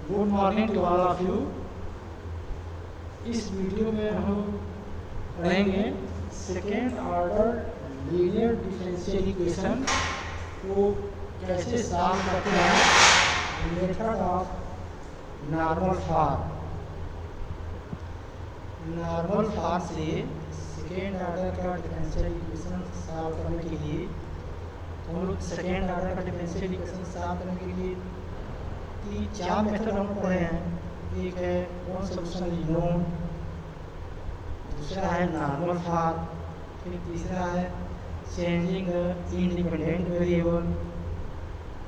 Good morning to all of you. इस video में हम पढ़ेंगे second order linear differential equation को कैसे सॉल्व करते हैं, method of normal form. Normal form से सेकेंड ऑर्डर का डिफरेंशियल इक्वेशन सॉल्व करने के लिए हम लोग सेकेंड ऑर्डर का डिफरेंशियल इक्वेशन सॉल्व करने के लिए चार मेथड हम पढ़े हैं। एक है वन सॉल्यूशन इज नोन, दूसरा है नॉर्मल फॉर्म, फिर तीसरा है चेंजिंग द इंडिपेंडेंट वेरिएबल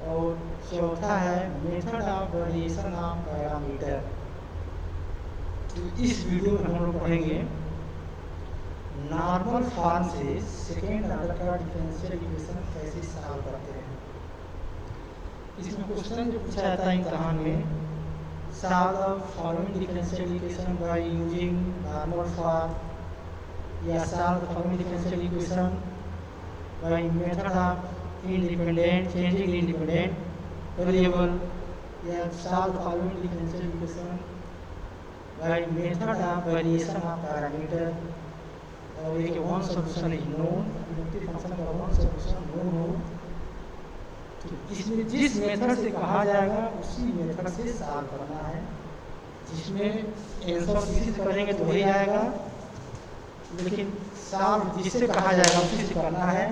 और चौथा है method of variation of parameter. तो इस वीडियो में हम लोग पढ़ेंगे नॉर्मल फॉर्म से सेकेंड ऑर्डर का डिफरेंशियल इक्वेशन कैसे सॉल्व करते हैं। इसमें क्वेश्चन जो पूछा जाता है इम्तहान में, solve the following differential equation by using normal form, या solve the following differential equation by method of independent changing independent variable, या solve the following differential equation by method of variation of parameter. और एक one solution is known, function का one solution known हो तो इसमें जिस method से कहा जाएगा उसी मेथड से सॉल्व करना है। जिसमें आंसर किसी से करेंगे तो वही आएगा, लेकिन सॉल्व जिससे कहा जाएगा उसी से करना है।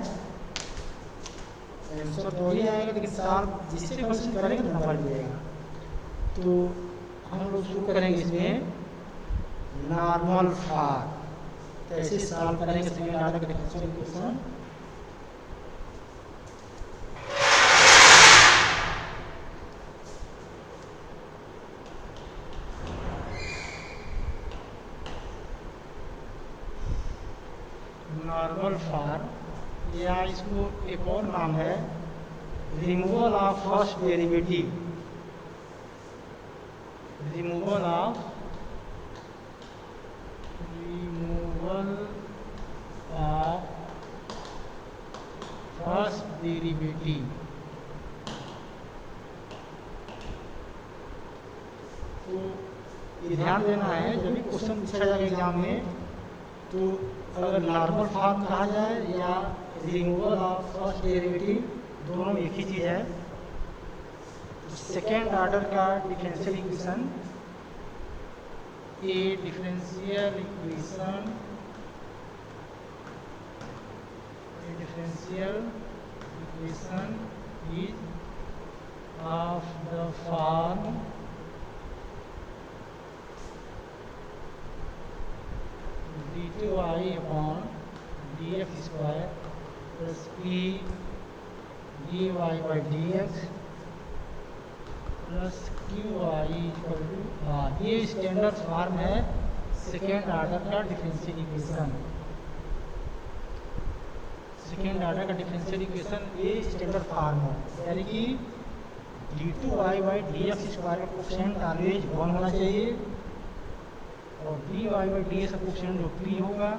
आंसर तो वही आएगा, लेकिन सॉल्व जिससे करेंगे तो नंबर मिलेगा। तो हम लोग शुरू करेंगे इसमें नॉर्मल फॉर्म कैसे सॉल्व करेंगे सेकेंड ऑर्डर का डिफरेंशियल इक्वेशन। नॉर्मल फॉर्म, या इसको एक और नाम है removal of first derivative. Removal of first derivative. तो ये ध्यान देना है, जब भी क्वेश्चन पूछा जाएगा एग्जाम में, तो अगर नॉर्मल फॉर्म कहा जाए या रिमूवल ऑफ फर्स्ट डेरिवेटिव, दोनों एक ही चीज़ है। सेकेंड ऑर्डर का differential equation, a differential equation is of the form d2i upon dx square plus p dy by dx plus qi equal to, ये स्टैंडर्ड फॉर्म है सेकेंड ऑर्डर का differential equation. Second order का differential equation ये standard form है, यानी कि d2i by dx square का coefficient always 1 होना चाहिए और dy by dx का कोएफिशिएंट जो p होगा,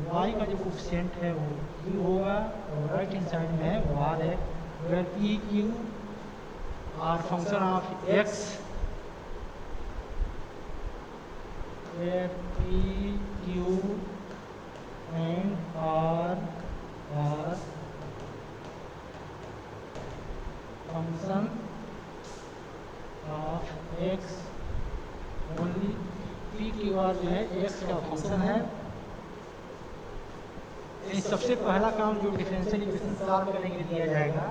y का जो कोएफिशिएंट है वो q होगा और राइट हैंड साइड में है वो r है। Where p q are function of x, where p q and r are function of x only. P Q R जो है x का फंक्शन है। सबसे पहला काम जो डिफरेंशियल इक्वेशन सॉल्व करने के लिए दिया जाएगा,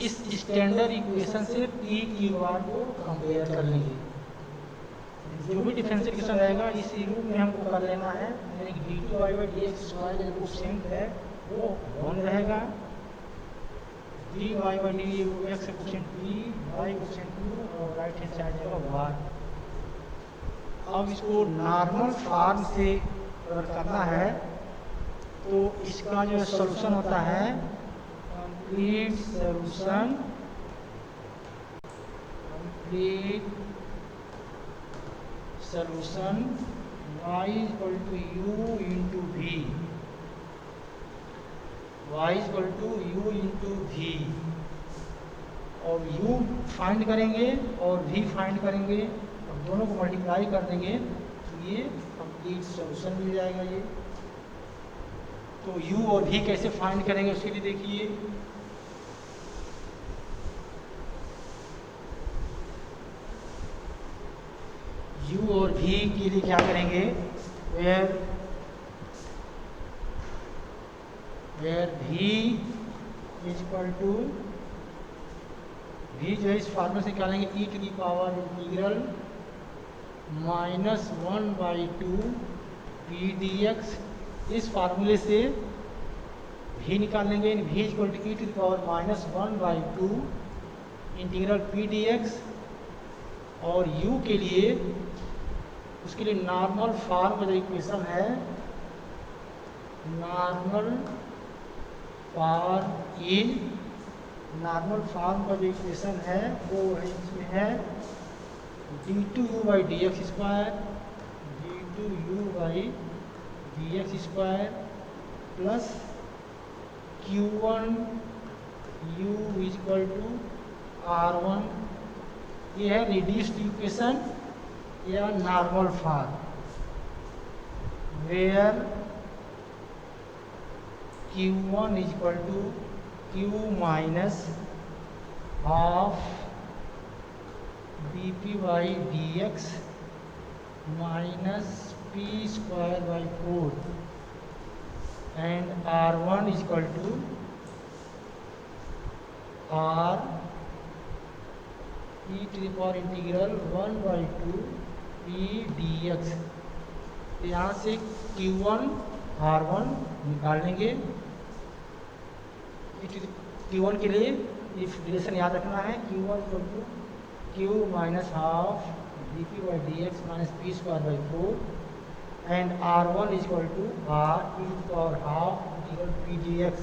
इस स्टैंडर्ड इक्वेशन से पी क्यू आर को कंपेयर कर लेंगे। जो भी डिफरेंशियल इक्वेशन रहेगा इसी रूप में हमको कर लेना है, यानी कि d2i by dx स्क्वायर जो कोएफिशिएंट है वो 1 रहेगा, dy by dx का coefficient p, y coefficient q और राइट हैंड साइड का y। अब इसको नॉर्मल फॉर्म से अगर करना है तो इसका जो सॉल्यूशन होता है complete solution y equal to u into v, y equal to u into v। और u फाइंड करेंगे और v फाइंड करेंगे और दोनों को मल्टीप्लाई कर देंगे तो ये कंप्लीट सॉल्यूशन मिल जाएगा। ये तो u और v कैसे फाइंड करेंगे उसके लिए देखिए, u और v के लिए क्या करेंगे, where v is equal to, v जो है इस फॉर्मूले से निकालेंगे e to the power integral -1/2 p dx। इस फार्मूले से v निकालेंगे, v equal to e to the power -1/2 integral p dx। और u के लिए, उसके लिए नॉर्मल फॉर्म जो इक्वेशन है, नॉर्मल फॉर्म का जो इक्वेशन है वो इसमें है d2u/dx² plus q1u equal to r1। ये है रिड्यूस्ड इक्वेशन या normal form, where q1 is equal to q minus half dp/dx minus p²/4 and r1 is equal to r e to the power integral 1/2 p dx। यहाँ से q1 r1 निकाल लेंगे। q1 के लिए इस relation याद रखना है, q1 equal to q minus half dp/dx minus p²/4 and r1 is equal to r e to the power half integral p dx।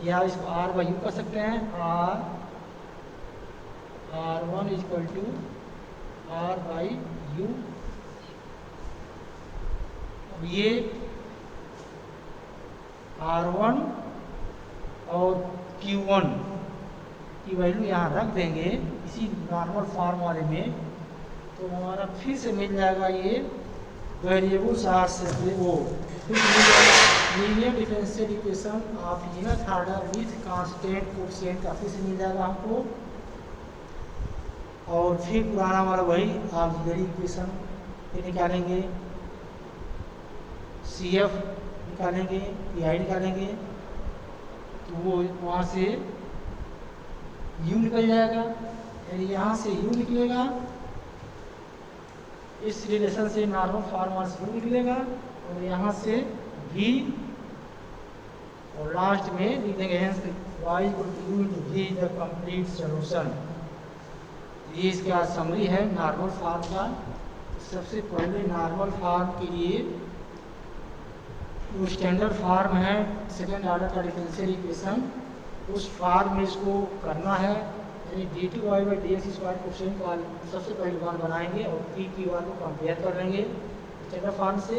या इसको r/u कर सकते हैं, r1 is equal to r/u। ये r1 और q1 की value यहाँ रख देंगे इसी नॉर्मल फॉर्म वाले में, तो हमारा फिर से मिल जाएगा ये वेरिएबल्स आर से वो linear differential equation of unit order with constant coefficient का फिर से मिल जाएगा हमको। और फिर पुराना वाला वही ऑक्सिलरी इक्वेशन फिर निकालेंगे, CF निकालेंगे, PI निकालेंगे, तो वो वहाँ से U निकल जाएगा। यानी यहाँ से U निकलेगा, इस रिलेशन से नॉर्मल फॉर्म से U निकलेगा, और यहाँ से V, और लास्ट में लिख देंगे hence y equal to u into v the complete solution. ये इसका समरी है नॉर्मल फॉर्म का। सबसे पहले नॉर्मल फॉर्म के लिए जो स्टैंडर्ड फॉर्म है सेकेंड ऑर्डर का डिफरेंशियल इक्वेशन, उस फॉर्म में इसको करना है, यानी d2y/dx² क्वेश्चन का सबसे पहले वन बनाएंगे और p की वन को कंपेयर कर लेंगे स्टैंडर्ड फॉर्म से,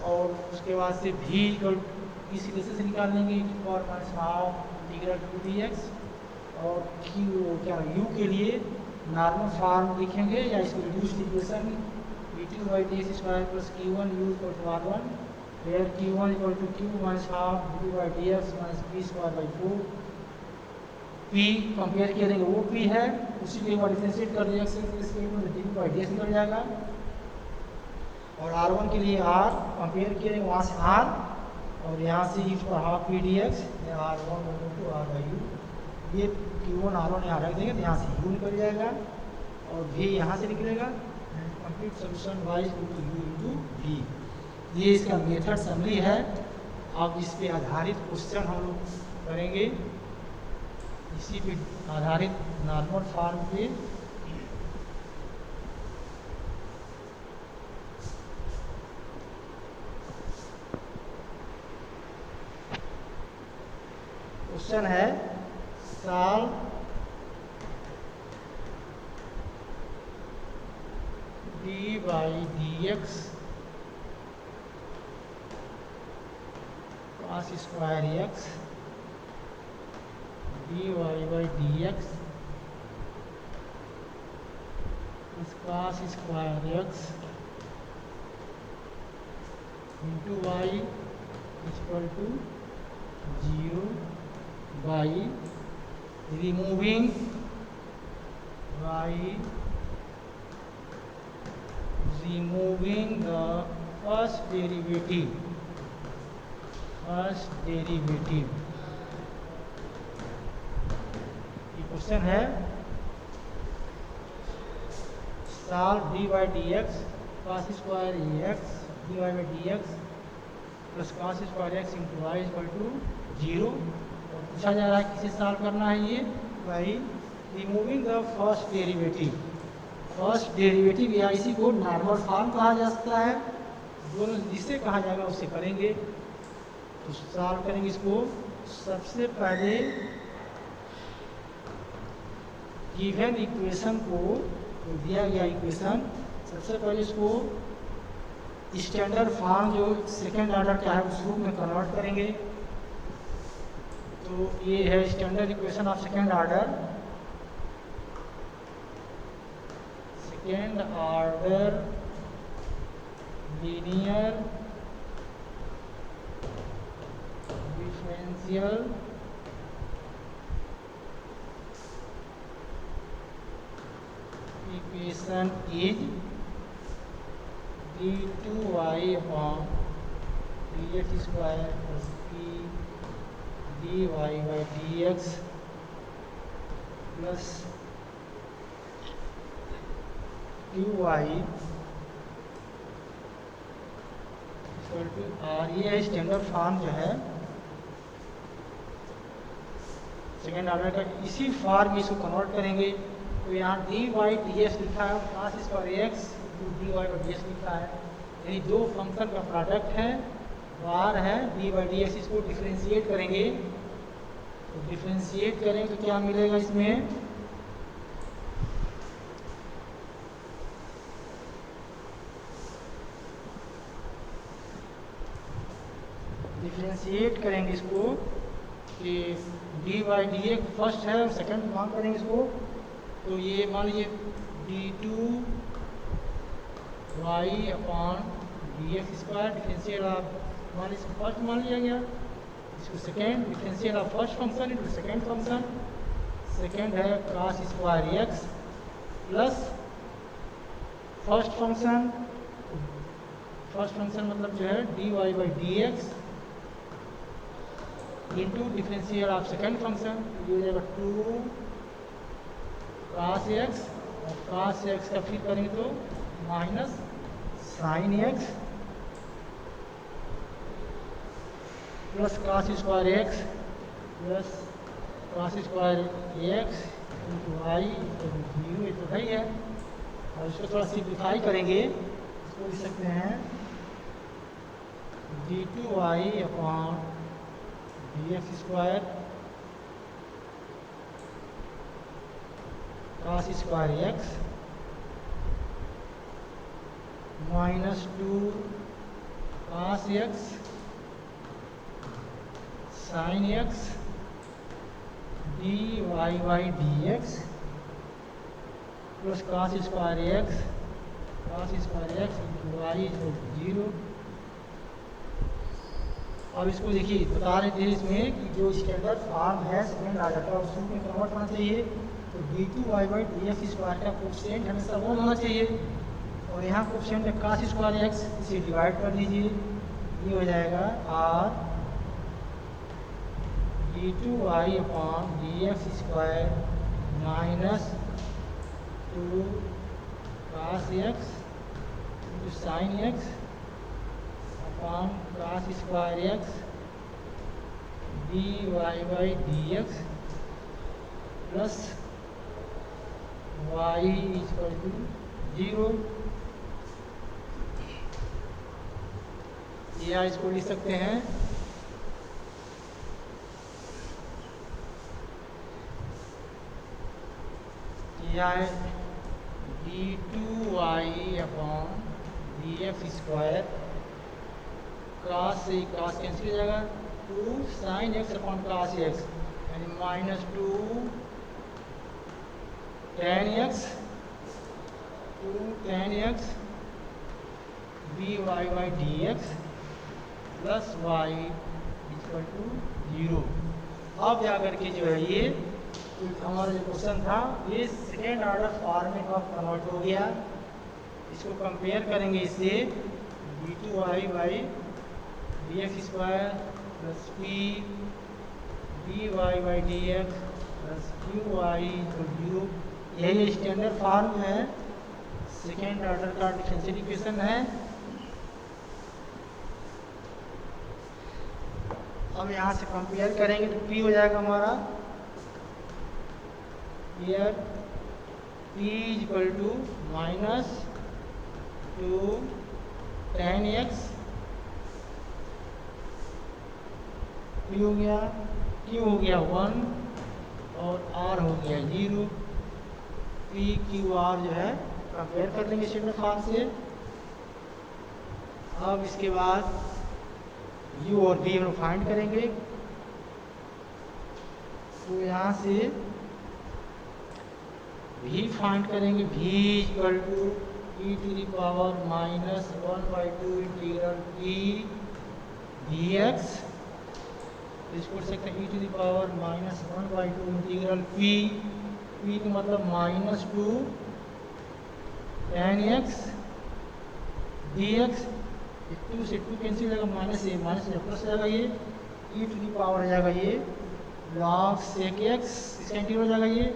और उसके बाद से v इक्वल इस रिलेशन से निकाल लेंगे e⁻⁻dx, और u के लिए नॉर्मल फॉर्म लिखेंगे या इसको reduced equation d2y/dx² plus q1u equal to r1 where q1 equal to q minus half d2y/dx minus p²/4। p compare किया देंगे वो p है, उसी के बाद डिफरेंशिएट कर दिया d2y/dx निकल जाएगा, और r1 के लिए r कंपेयर किया देंगे वहाँ से r, और यहाँ से e पर half p dx r1 to r/u। ये q1 r1 यहाँ रख देंगे तो यहाँ से u निकल जाएगा और v यहाँ से निकलेगा। Complete solution y equal to u into v। ये इसका मेथड समरी है। अब इस पे आधारित क्वेश्चन हम लोग करेंगे, इसी पे आधारित नॉर्मल फॉर्म पे। क्वेश्चन है solve d/dx cos² x D Y by D X cos square X into Y equal to 0 by removing the first derivative ये क्वेश्चन है solve D by D X cos square X D Y by D X plus cos square X into Y equal to 0 और पूछा जा रहा है किसे solve करना है ये by removing the first derivative या इसी को नॉर्मल फॉर्म कहा जा सकता है, दोनों जिसे कहा जाएगा उससे करेंगे। तो सॉल्व करेंगे इसको। सबसे पहले गिवन इक्वेशन को, तो दिया गया इक्वेशन, सबसे पहले इसको स्टैंडर्ड फॉर्म जो सेकेंड ऑर्डर का है उस रूप में कन्वर्ट करेंगे। तो ये है standard equation of second order linear differential equation is d2y upon dx square plus p dy by dx plus 2y equal to r। ये स्टैंडर्ड फॉर्म जो है सेकेंड ऑर्डर का, इसी फॉर्म में इसको कन्वर्ट करेंगे। तो यहाँ dy dx लिखा है, cos square x dy by dx लिखा है, यानी दो फंक्शन का प्रोडक्ट है, r है dy बाई dx। इसको डिफरेंशिएट करेंगे, तो डिफरेंशिएट करेंगे तो क्या मिलेगा इसमें, डिफरेंशिएट करेंगे इसको कि D by D x first है और सेकंड मान करेंगे इसको। तो ये मान लीजिए d2 y upon D X square differential of, मान लीजिए फर्स्ट मान लिया गया, इसको second differential of first function into second function, second है cos square X plus first function मतलब जो है D Y by D X into differential of second function, ये हो जाएगा 2 cos x और cos x का फिर करेंगे तो minus sin x plus cos square X plus cos square X into Y zero, ये तो है ही है। और इसको थोड़ा सिंप्लीफाई करेंगे, इसको लिख सकते हैं d2y upon dx square cos square X minus 2 cos X sin X dy by dx plus cos square X into Y zero. अब इसको देखिए बता रहे थे इसमें कि जो स्टैंडर्ड फॉर्म है सेकेंड ऑर्डर का उस में कन्वर्ट होना चाहिए। तो d2y by D X square का कोफिशिएंट हमेशा 1 होना चाहिए, और यहाँ कोफिशिएंट है cos स्क्वायर एक्स, इसे डिवाइड कर दीजिए, ये हो जाएगा r d2y upon D X square minus 2 cos X into sine X upon cos square X dy by D X plus y equal to 0। या इसको लिख सकते हैं या d2y upon D X square cos से cos कैंसिल हो जाएगा, 2 sin x upon cos x, यानी -2 tan x dy/dx plus y equal to 0। अब जाकर के जो है ये हमारा जो क्वेश्चन था ये सेकेंड ऑर्डर फॉर्म में अब कन्वर्ट हो गया। इसको कंपेयर करेंगे इससे d2y/dx² plus p dy/dx plus qy equal 0। यही स्टैंडर्ड फॉर्म है, सेकेंड ऑर्डर का डिफरेंशियल इक्वेशन है। अब यहाँ से कंपेयर करेंगे तो p हो जाएगा हमारा here p equal to -2 tan x, p हो गया, q हो गया 1 और r हो गया 0। p q r जो है कंपेयर कर लेंगे स्टैंडर्ड फॉर्म से। अब इसके बाद u और v हम फाइंड करेंगे। तो यहाँ से v फाइंड करेंगे, v equal to e⁻⁻1/2 integral p dx। इसको लिख सकते हैं e⁻⁻1/2 इंटीग्रल p का मतलब -2 tan x dx। 2 से 2 कैंसिल हो जाएगा, माइनस से प्लस हो जाएगा, ये e⁻ हो जाएगा ये log sec x, इसका इंटीग्रल हो जाएगा ये,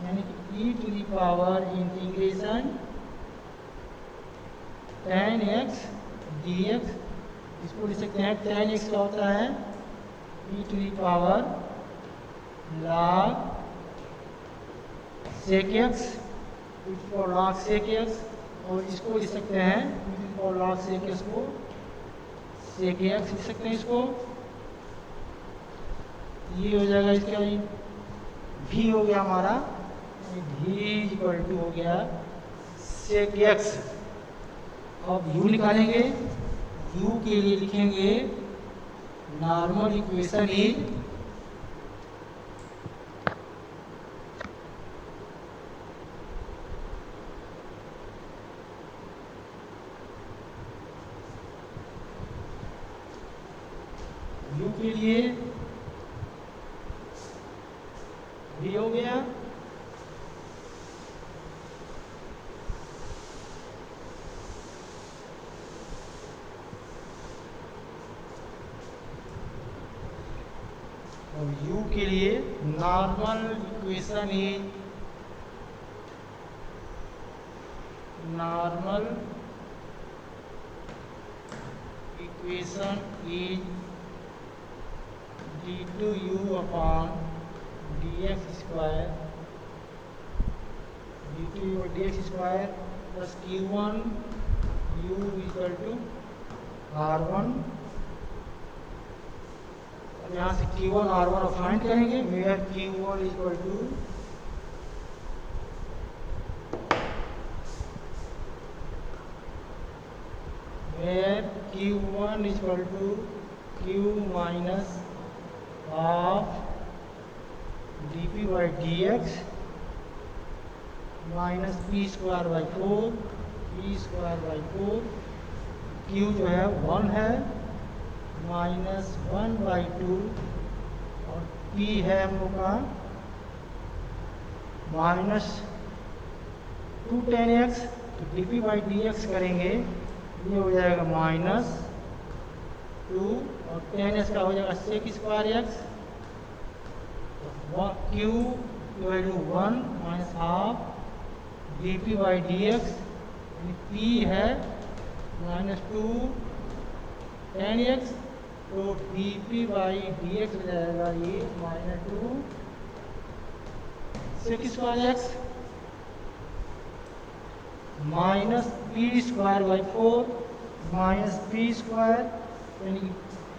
यानी कि e⁻ integration tan x dx। इसको लिख सकते हैं tan x का होता है e⁻ log sec x, log sec x। और इसको लिख सकते हैं और log sec x को sec x लिख सकते हैं इसको। ये हो जाएगा इसका v हो गया हमारा, v इक्वल टू हो गया sec x। अब u निकालेंगे, u के लिए लिखेंगे नॉर्मल इक्वेशन इज u के लिए v हो गया, और u के लिए normal equation is d2u/dx² plus q1 u equal to r1। यहाँ से q1 r1 फाइंड करेंगे, where q1 equal to q minus of dp/dx minus p²/4 q जो है 1 है, -1/2 और p है हम लोग का -2 tan x। तो dp/dx करेंगे, ये हो जाएगा -2 और tan x का हो जाएगा sec² x। q की value 1 minus half dp/dx, p है -2 tan x। तो dp/dx हो जाएगा ये -2 sec² x minus p²/4 minus p² यानी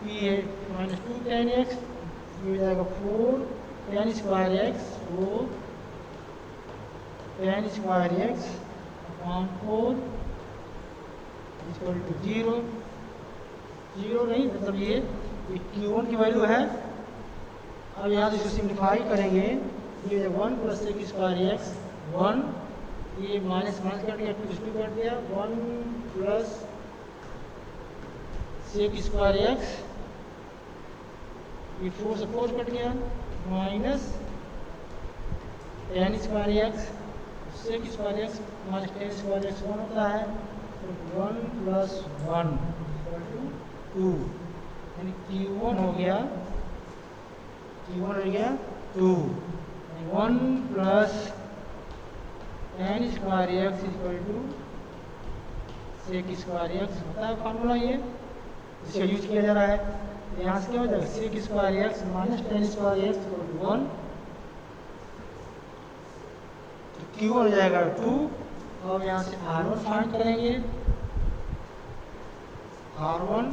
p है -2 tan x, ये हो जाएगा 4 tan² x, 4 tan² x upon 4 equal to 0 नहीं, मतलब ये q1 की वैल्यू है अब यहाँ से इसको सिम्प्लीफाई करेंगे, ये 1 प्लस सेक स्क्वायर एक्स 1, ये माइनस माइनस कट गया, 2 कट गया, 1 प्लस सेक स्क्वायर एक्स, ये 4 से 4 कट गया, minus tan square X, sec square X minus tan square X 1 होता है, तो 1 प्लस 1 2, यानी Q1 हो गया 2, 1 plus tan square X equal to sec square X होता है फार्मूला, ये इसका यूज किया जा रहा है। यहाँ से क्या हो जाएगा, sec square X minus tan square X equal to 1, तो Q1 हो जाएगा 2। अब यहाँ से R1 फाइंड करेंगे, R1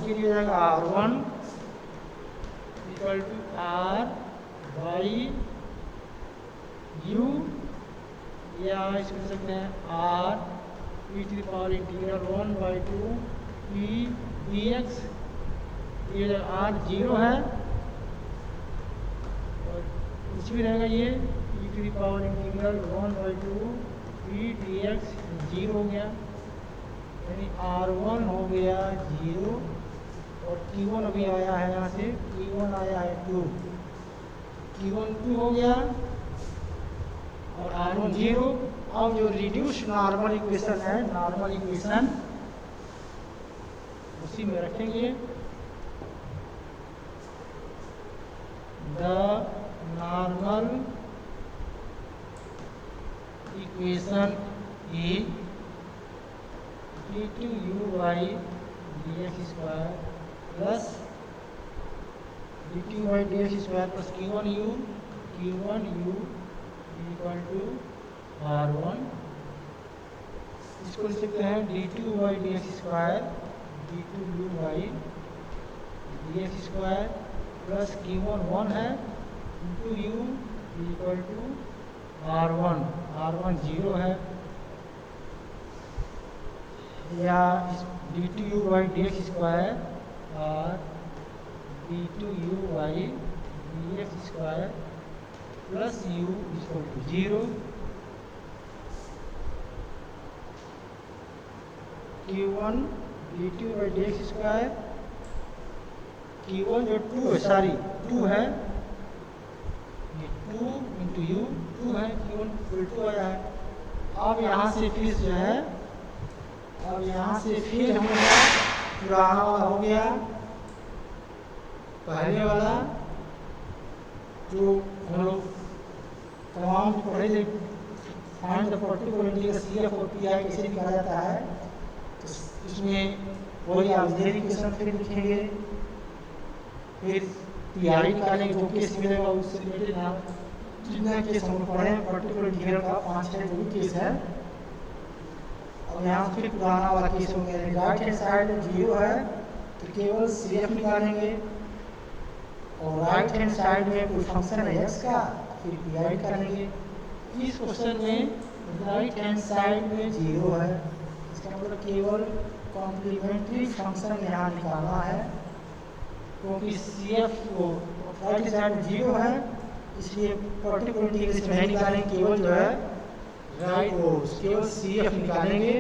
के लिए जाएगा R1 equal to R by U, या इसको लिख सकते हैं R e to the power integral 1/2 P dx, ये R 0 है और कुछ भी रहेगा, ये e to the power integral 1/2 P dx 0 हो गया, यानी R1 हो गया 0 और Q1 अभी आया है, यहाँ से Q1 आया है 2, Q1 2 हो गया और R1 0। अब जो रिड्यूस नॉर्मल इक्वेशन है, नॉर्मल इक्वेशन उसी में रखेंगे, the normal equation is d2u by dx square plus d2 by dx square plus q1u equal to r1, इसको लिख सकते हैं d2 by dx square, d2u by dx square plus q1 1 है, into u equal to r1 0 है, या d2u by dx square और d2u by dx square plus u equal to 0, q1 d2 by dx square, q1 जो 2 है, sorry 2 है, ये 2 into u 2 है, q1 equal 2 आया है। अब यहाँ से फिर जो है, अब यहाँ से फिर हम लोग पुराना वाला हो गया, पहले वाला जो हम लोग तमाम पढ़े थे, find the particular integral CF और PI कैसे निकाला जाता है, तो इसमें वही ऑक्सिलरी इक्वेशन फिर लिखेंगे, फिर PI निकालेंगे, जो केस मिलेगा उससे रिलेटेड ना जितना केस हम लोग पढ़े पर्टिकुलर इंटीग्रल का 5-6 जो भी केस है। अब यहाँ फिर पुराना वाला केस हो गया, राइट हैंड साइड 0 है तो केवल CF निकालेंगे, और राइट हैंड साइड में कोई फंक्शन है x का, फिर PI निकालेंगे। इस क्वेश्चन में राइट हैंड साइड में 0 है, इसका मतलब केवल कॉम्प्लीमेंट्री फंक्शन यहाँ निकालना है, क्योंकि CF को राइट हैंड साइड में 0 है, इसलिए पर्टिकुलर इंटीग्रल इसमें नहीं निकालेंगे, केवल जो है राइट केवल CF निकालेंगे।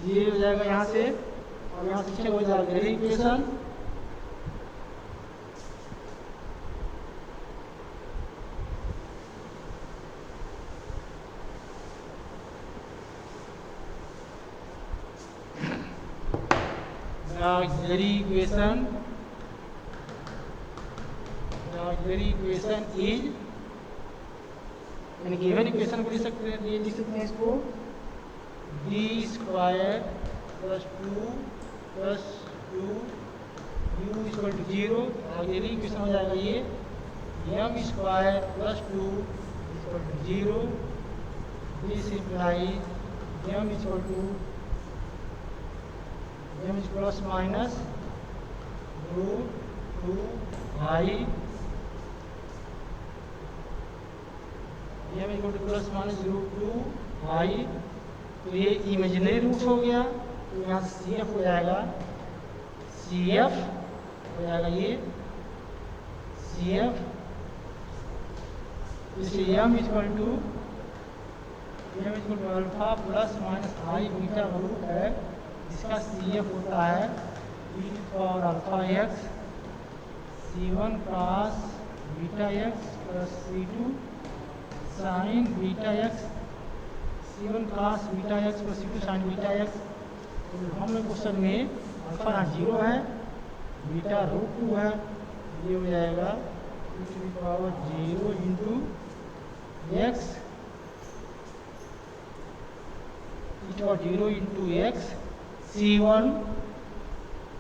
ये हो जाएगा यहाँ से, और यहाँ से हो जाएगा इक्वेशन, auxiliary equation is, यानी गिवन इक्वेशन को लिख सकते हैं इसको d square plus 2 plus 2 u equal to 0, auxiliary equation हो जाएगा ये m square plus 2 equal to 0, this imply m equal to m is plus minus root 2 i, m equal to plus minus root 2 i. तो ये imaginary root हो गया, तो यहाँ C F हो जाएगा, सी एफ हो जाएगा ये सी एफ। इसलिए m equal to alpha plus minus i beta root है, इसका सी एफ होता है e for alpha x C one cos beta x plus C two sine beta x, C one cos beta x plus C two sine beta x. तो हम लोग question में alpha यहाँ 0 है, बीटा रूट 2 है, ये हो जाएगा e to the power 0 into X e to power 0 into X C one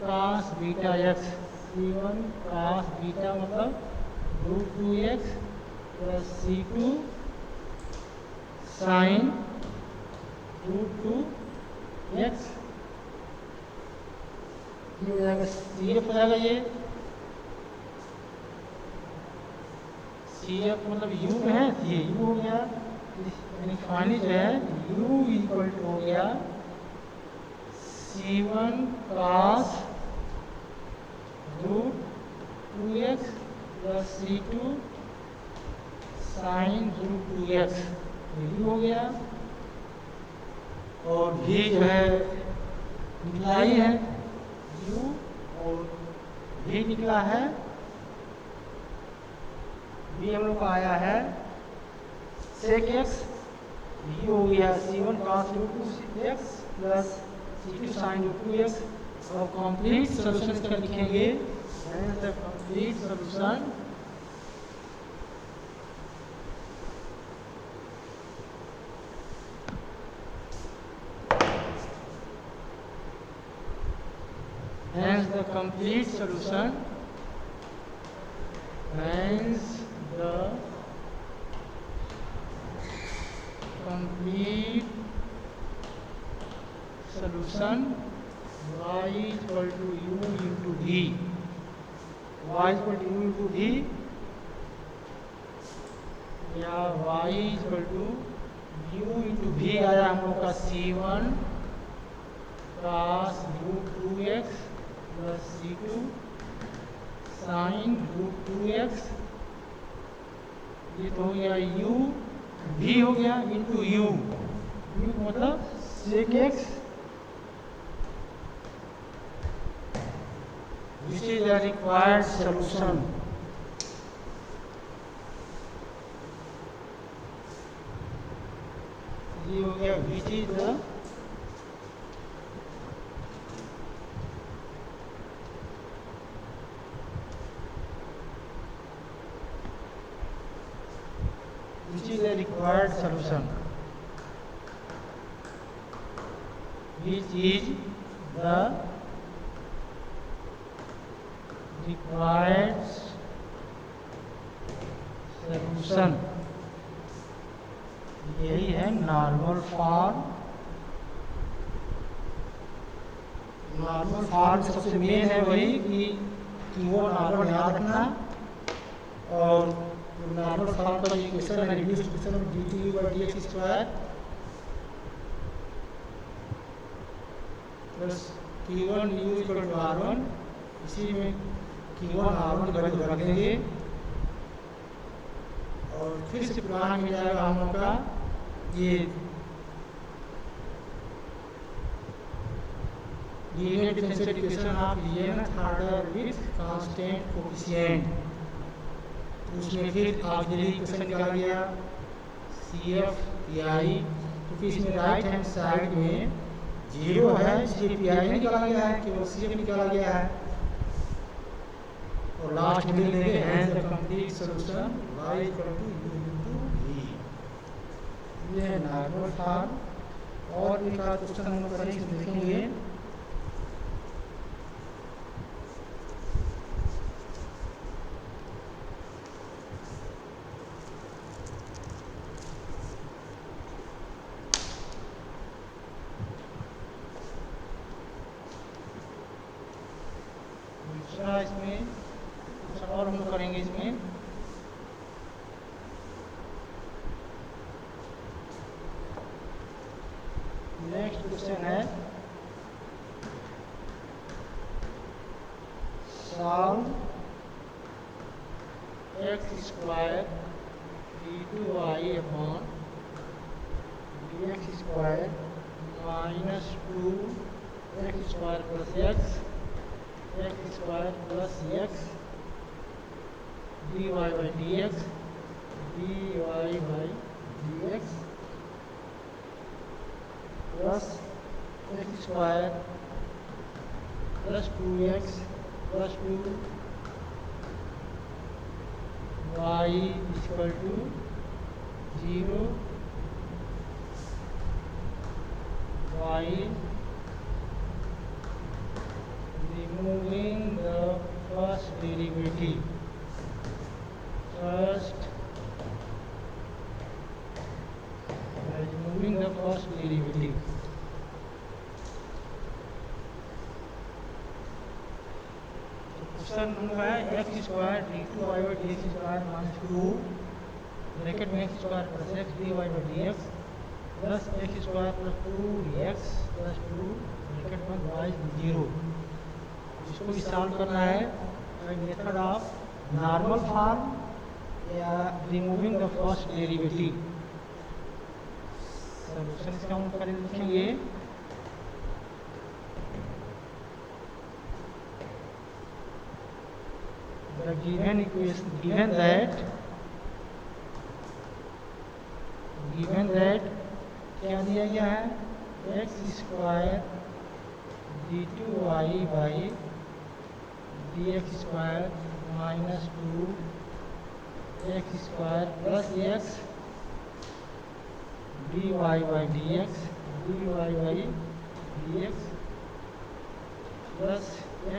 cos beta x, C one cos beta मतलब रूट 2 एक्स प्लस सी टू साइन रूट 2 एक्स। ये हो जाएगा सी एफ हो जाएगा, ये सी एफ मतलब you में है, ये यू हो गया, यानी फाइनली जो है यू इक्वल टू हो गया सी one cos root 2 x plus सी two sine root 2 X, Y हो गया। और भी जो है निकला ही है यू, और भी निकला है भी हम लोग का आया है सेक एक्स, भी हो गया सी one cos root 2 x plus सी टू साइन रूट 2 एक्स। और कंप्लीट सोल्यूशन इसका लिखेंगे, complete solution hence the complete solution, hence the complete solution y is equal to u into v, y is equal to u into v, या y is equal to u into v आया हम लोग का c1 cos root 2x plus सी two sine root 2x, ये तो हो गया u, v हो गया इंटू u, u मतलब sec x, which is the required solution. ये हो गया which is the required solution, which is the required solution। यही है नॉर्मल फॉर्म। नॉर्मल फॉर्म सबसे मेन है वही कि वो नॉर्मल याद रखना, और नॉर्मल फॉर्म का इक्वेशन है reduced equation of dt by dx square plus q1 u equal to r1, इसी में q1 r1 की वैल्यू रख देंगे, और फिर से पुराना मिल जाएगा हम लोग का ये linear differential equation of nth order with constant coefficient. उसमें फिर ऑक्सिलरी इक्वेशन निकाला गया सी एफ पी आई, तो फिर इसमें राइट हैंड साइड में 0 है, इसलिए पी आई निकाला गया है, केवल सी एफ निकाला गया है, और लास्ट में लिख देंगे hence the complete solution y equal to u into v। ये है नॉर्मल फॉर्म। और एक आध क्वेश्चन हम लोग करेंगे, देखेंगे। दूसरा इसमें दूसरा और हम लोग करेंगे इसमें नेक्स्ट क्वेश्चन है solve x square d2y upon dx square minus 2x square plus x square plus x dy by dx plus x square plus 2x plus 2 y equal to 0 y removing the first derivative removing the first derivative question number है x square d2y by dx square minus 2 bracket में x square plus x dy by dx plus x square plus 2dx plus 2 bracket में y 0। इसको भी solve करना है method of normal form या removing the first derivative. Solution इसका हम करें लिखेंगे the given equation given that क्या दिया गया है x square d2y by dx square minus 2x square plus x dy by dx plus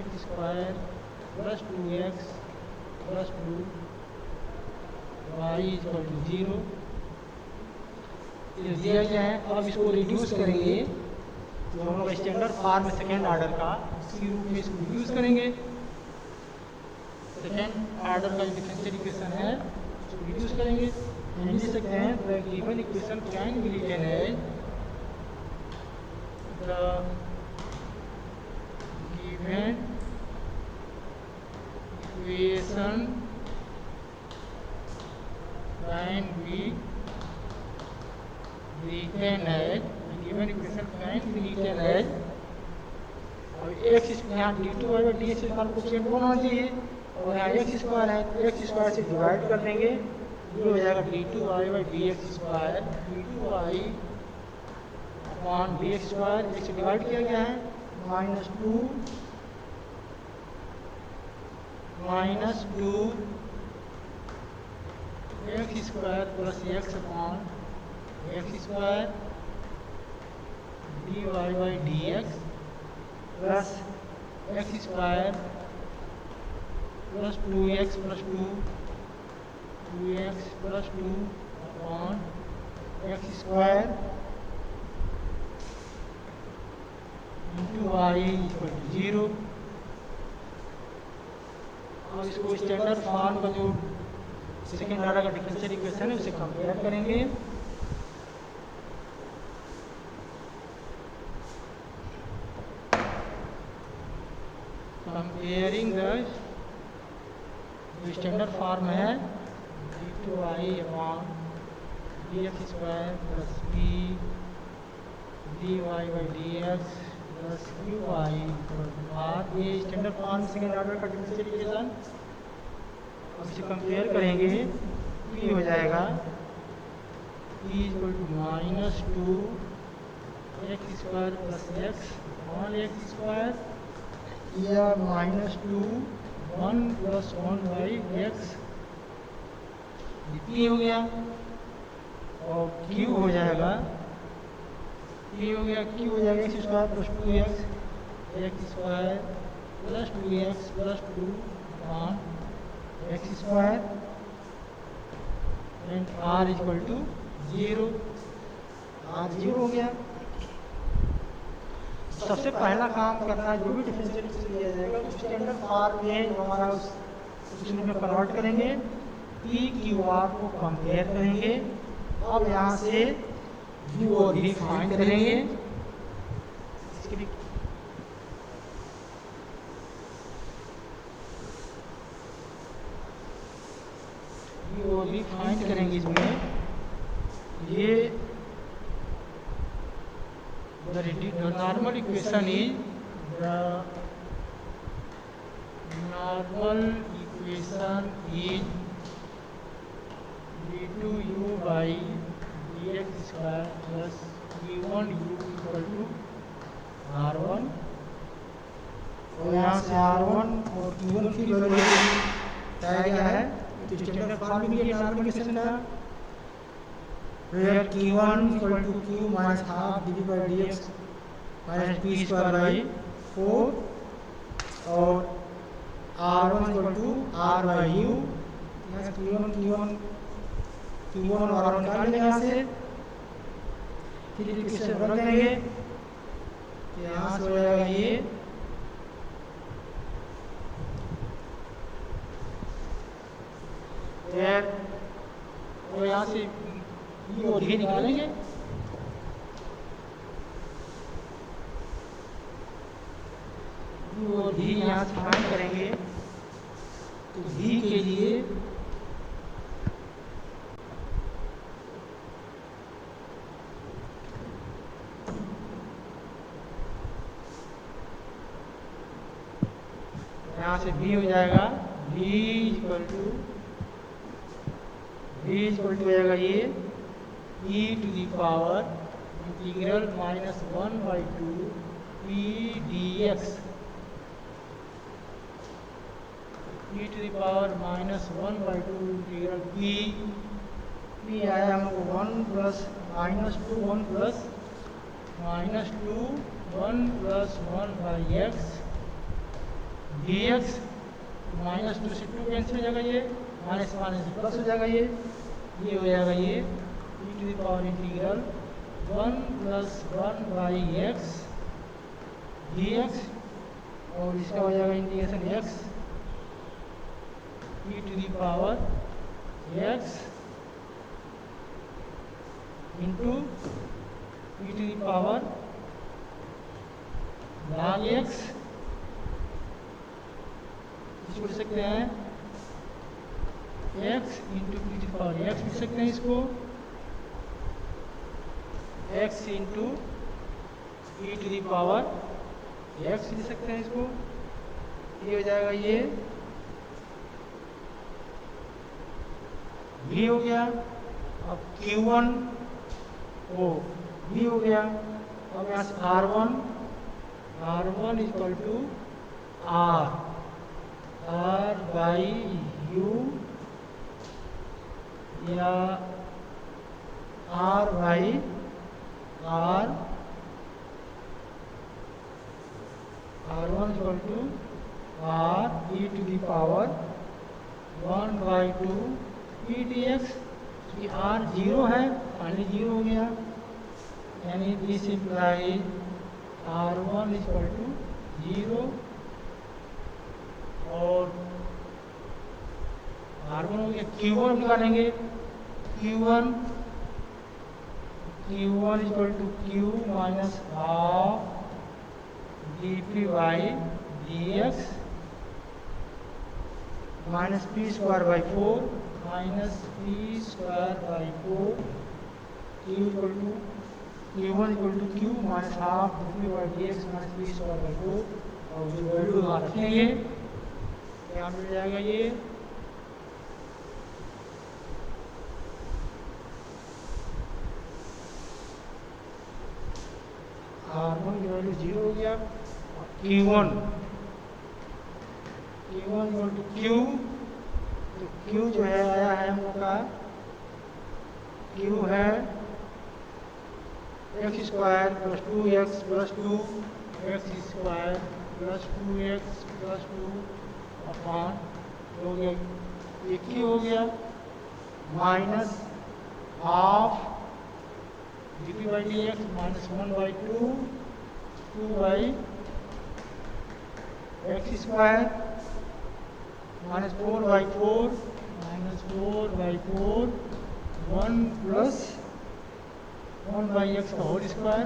x square plus 2x plus 2 y equal to 0 ये दिया गया है। अब इसको रिड्यूस करेंगे जो हम लोग स्टैंडर्ड फॉर्म में सेकेंड ऑर्डर का इसी रूप में इसको रिड्यूस करेंगे। सेकेंड ऑर्डर का डिफरेंशियल इक्वेशन है इसको रिड्यूस करेंगे हम लिख सकते हैं the given equation can be written as the given equation can be written as given equation can be written as और x यहाँ d2 बाई dx स्क्वायर को चेंज होना चाहिए और यहाँ x स्क्वायर है तो x स्क्वायर से डिवाइड कर देंगे ये हो जाएगा d2y by dx square d2y upon dx square x से डिवाइड किया गया है minus 2 x square plus x upon x square dy by dx plus x square plus 2x plus 2x plus 2 upon x square into y equal to 0। और इसको standard form का जो second order का differential equation है उसे compare करेंगे। Comparing the standard form है d2y upon dx square plus b dy by dx plus qy और ये स्टैंडर्ड फॉर्म सेकेंड ऑर्डर का डिफरेंशियल इक्वेशन। अब इसे कंपेयर करेंगे ये हो जाएगा e equal to minus 2 x square plus x upon x square या minus 2 1 plus 1 by x p हो गया और q हो जाएगा ये हो गया q हो जाएगा x square plus 2x square plus 2x plus 2 upon x square and r equal to 0 r 0 हो गया। सबसे पहला काम करना है जो भी डिफरेंशियल इक्वेशन दिया जाएगा उसका स्टैंडर्ड फॉर्म में जो हमारा उस रूप में कन्वर्ट करेंगे, पी क्यू आर को कंपेयर करेंगे। अब यहाँ से यू और वी फाइंड करेंगे। इसके लिए यू और वी फाइंड करेंगे। इसमें ये the normal equation is the normal equation is d2u by dx square plus d1u equal to r1, और यहाँ से r1 और q1 की वैल्यू क्या है, तो स्टैंडर्ड फॉर्म में ये नॉर्मल इक्वेशन था, where q1 equal to q minus half dv by dx minus p square by 4 और r1 equal to r by u। यहाँ q1 और r1 निकाल लेंगे यहाँ से, फिर इक्वेशन रख देंगे। यहाँ से हो जाएगा ये और यहाँ से यू और वी निकालेंगे। यू और वी यहाँ से फाइंड करेंगे, तो वी के लिए यहाँ से वी हो जाएगा v इक्वल टू हो जाएगा ये e to the power integral -1/2 p dx, e to the power -1/2 integral p आया हमको 1 plus -2 1 plus -2 1 plus 1 by x dx, -2 से 2 कैंसिल हो जाएगा, ये माइनस से प्लस हो जाएगा, ये हो जाएगा ये e to the power integral 1 plus 1 by x dx, और इसका हो जाएगा integration x e to the power x into e to the power log x, इसको लिख सकते हैं x into e to the power x लिख सकते हैं, इसको x into e to the power x लिख सकते हैं, इसको ये हो जाएगा, ये v हो गया। अब q1 ओ v हो गया। अब यहाँ से r1 equal to r by u या r by r, r1 equal to r e to the power 1/2 p dx, कि r 0 है, फाइनली 0 हो गया, यानी this implies r1 equal to 0 और r1 हो गया। q1 निकालेंगे, q1 equal to q minus half dp by dx minus p square by 4 minus p square by 4, q1 equal to q minus half dp by dx minus p square by 4, और जो value वहाँ रखेंगे क्या मिल जाएगा, ये r1 की value 0 हो गया। q1 इक्वल टू q, तो q जो है आया है हम लोग का, q है x square plus 2x plus 2 x square plus 2x plus 2 upon हो गया, ये q हो गया minus half dp by dx minus 1/2 2 by x square minus 4/4 1 plus 1/x का होल स्क्वायर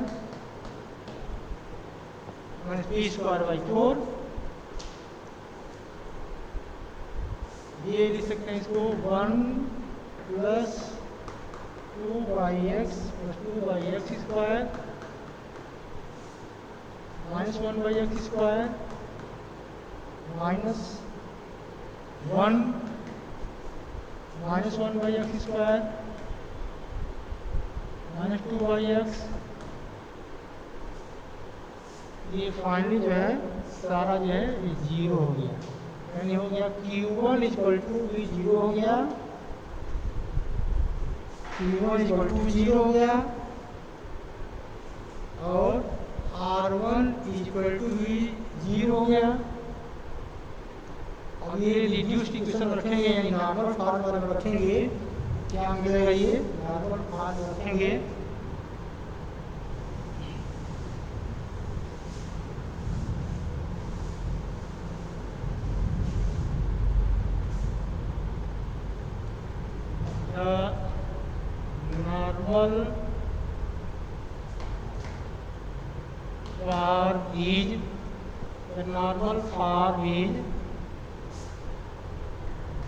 माइनस p²/4। ये लिख सकते हैं इसको 1 plus 2/x plus 2/x square minus 1/x square minus 1 minus 1/x square minus 2/x। ये finally जो है सारा जो है ये 0 हो गया, यानी हो गया Q1 = 0 हो गया, Q1 = 0 हो गया और R1 = 0 हो गया। अब ये रिड्यूस्ड इक्वेशन रखेंगे यानी नॉर्मल फॉर्म में रखेंगे, क्या मिलेगा? ये नॉर्मल फॉर्म में रखेंगे normal form is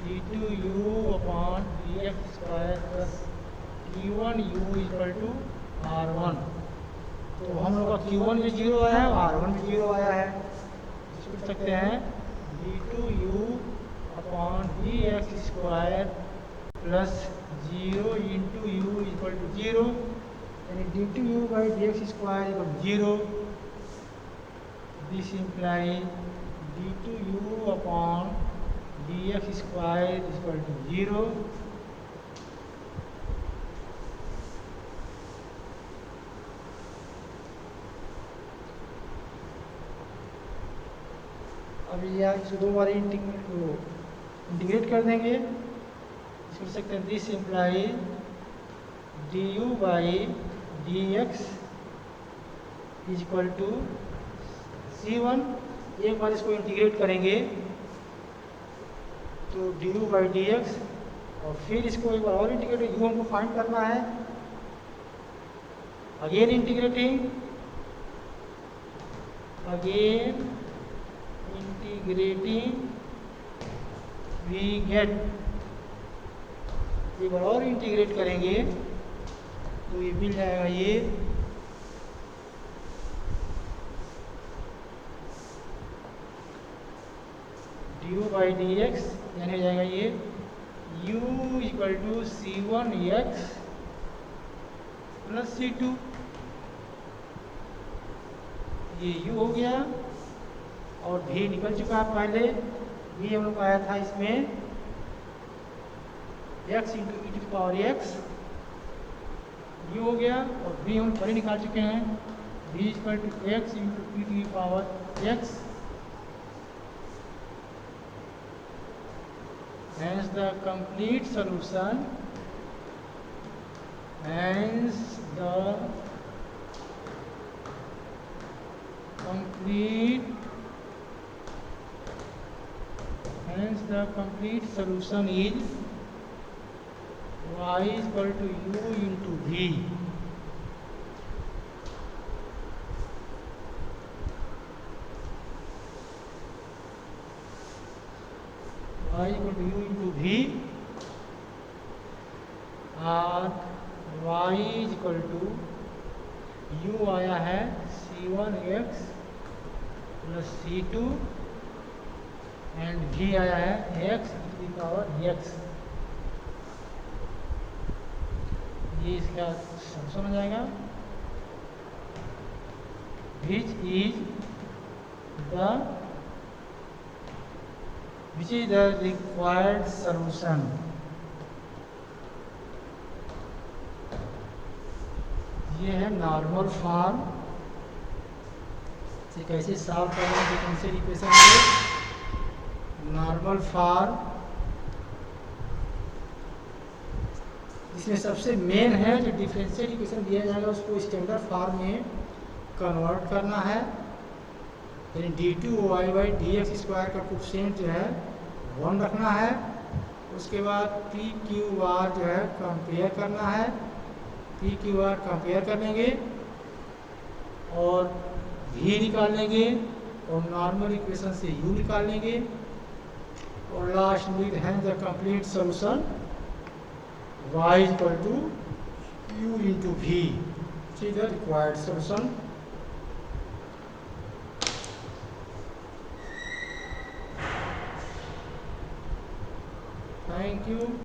d2u/dx² plus q1u = r1। तो हम लोग का q1 भी 0 आया है और r1 भी 0 आया है। लिख सकते हैं d2u/dx² प्लस 0 × u = 0, यानी d2u/dx² = 0। This implies d2u/dx² = 0। अब ये इसको 2 बार इंटीग्रेट कर देंगे, लिख सकते हैं दिस इम्प्लाइज du/dx = c1। एक बार इसको इंटीग्रेट करेंगे तो du/dx और फिर इसको एक बार और इंटीग्रेट, u हमको फाइंड करना है, अगेन इंटीग्रेटिंग वी गेट, एक बार और इंटीग्रेट करेंगे तो ये मिल जाएगा ये du/dx, यानी हो जाएगा ये u = c1x प्लस c2। ये u हो गया और भी निकल चुका है पहले, भी हम लोग आया था इसमें x × e⁻x, ये हो गया और भी हम पहले निकाल चुके हैं, v = x × e⁻x। Hence the complete solution is y = u × v। y = u × v और y = u आया है c1x plus c2 and v आया है x × ये इसका सॉल्यूशन हो जाएगा, which is the required solution। ये है नॉर्मल फॉर्म से कैसे सॉल्व करना है डिफरेंशियल इक्वेशन में। नॉर्मल फॉर्म इसमें सबसे मेन है जो डिफरेंशियल इक्वेशन दिया जाएगा उसको स्टैंडर्ड फॉर्म में कन्वर्ट करना है। यानी d2y बाई dx स्क्वायर का कोफिशिएंट जो है 1 रखना है। उसके बाद पी क्यू आर जो है कंपेयर करना है, पी क्यू आर कंपेयर कर लेंगे और v निकाल लेंगे और नॉर्मल इक्वेशन से u निकाल लेंगे और लास्ट में है the complete solution y equal to u into v, the required solution. Thank you.